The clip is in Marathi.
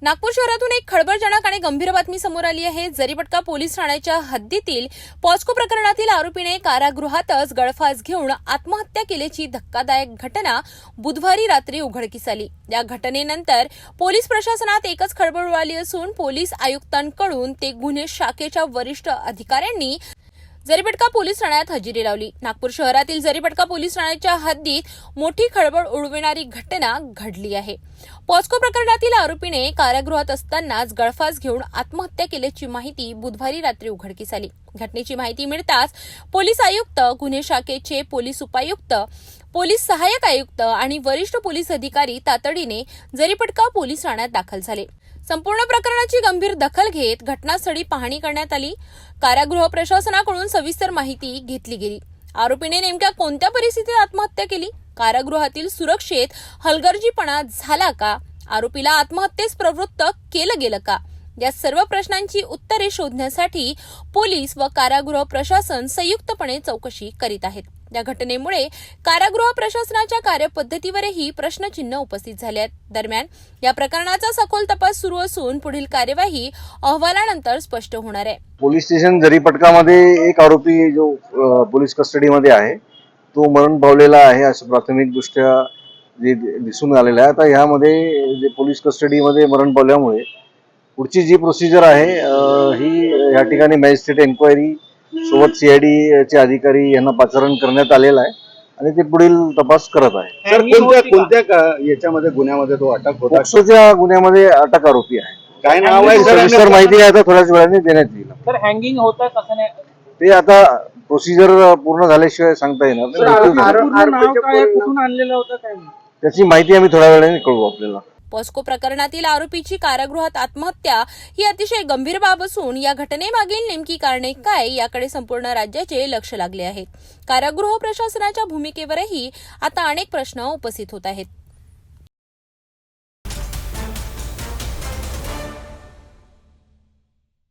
नागपूर शहरातून एक खळबळजनक आणि गंभीर बातमी समोर आली आहे। जरीपटका पोलीस ठाण्याच्या हद्दीतील पॉस्को प्रकरणातील आरोपीने कारागृहातच गळफास घेऊन आत्महत्या केल्याची धक्कादायक घटना बुधवारी रात्री उघडकीस आली। या घटनेनंतर पोलीस प्रशासनात एकच खळबळ उडाली असून पोलीस आयुक्तांकडून ते गुन्हे शाखेच्या वरिष्ठ अधिकाऱ्यांनी जरीपटका पोलीस ठाण्यात हजेरी लावली। नागपूर शहरातील जरीपटका पोलीस ठाण्याच्या हद्दीत मोठी खळबळ उडविणारी घटना घडली आहे। पॉस्को प्रकरणातील आरोपीने कारागृहात असतानाच गळफास घेऊन आत्महत्या केल्याची माहिती बुधवारी रात्री उघडकीस आली। घटनेची माहिती मिळताच पोलीस आयुक्त, गुन्हे शाखेचे पोलीस उपायुक्त, पोलीस सहाय्यक आयुक्त आणि वरिष्ठ पोलीस अधिकारी तातडीने जरीपटका पोलीस ठाण्यात दाखल झाले। संपूर्ण प्रकरणाची गंभीर दखल घेत घटनास्थळी पाहणी करण्यात आली। कारागृह प्रशासनाकडून सविस्तर माहिती घेतली गेली। आरोपीने नेमक्या कोणत्या परिस्थितीत आत्महत्या केली? कारागृहातील सुरक्षेत हलगर्जीपणा झाला का? आरोपीला आत्महत्येस प्रवृत्त केलं गेलं का? या सर्व प्रश्नांची उत्तरे शोधण्यासाठी पोलीस व कारागृह प्रशासन संयुक्तपणे चौकशी करीत आहेत। या घटनेमुळे कारागृह प्रशासनाच्या कार्यपद्धतीवरही प्रश्नचिन्ह उपस्थित झाले आहेत। दरम्यान या प्रकरणाचा सखोल तपास सुरू असून पुढील कार्यवाही अहवालानंतर स्पष्ट होणार आहे। पोलीस स्टेशन जरीपटकामध्ये एक आरोपी जो पोलीस कस्टडीमध्ये आहे तो मरण पावलेला आहे असं प्राथमिकदृष्ट्या जे दिसून आलेलं आहे। आता ह्यामध्ये जे पोलीस कस्टडीमध्ये मरण पावल्यामुळे पुढची जी प्रोसिजर आहे ही या ठिकाणी मॅजिस्ट्रेट एन्क्वायरी सोबत सीआयडी चे अधिकारी यांना पाचारण करण्यात आलेलं आहे आणि ते पुढील तपास करत आहे। सर कोणत्या याच्यामध्ये गुन्ह्यामध्ये तो अटक होता? पॉक्सोच्या गुन्ह्यामध्ये अटक आरोपी आहे। काय नाव आहे? सविस्तर माहिती आहे आता थोड्याच वेळाने देण्यात येईल। सर हँगिंग होता कसं नाही ते आता प्रोसिजर पूर्ण झाल्याशिवाय सांगता येणार नाही। कुठून आणलेलं होतं काय? त्याची माहिती आम्ही थोड्या वेळाने कळवू आपल्याला। पॉस्को प्रकरणातील आरोपीची कारागृहात आत्महत्या ही अतिशय गंभीर बाब असून या घटनेमागील नेमकी कारणे काय याकडे संपूर्ण राज्याचे लक्ष लागले आहे। कारागृह प्रशासनाच्या भूमिकेवरही आता अनेक प्रश्न उपस्थित होत आहेत।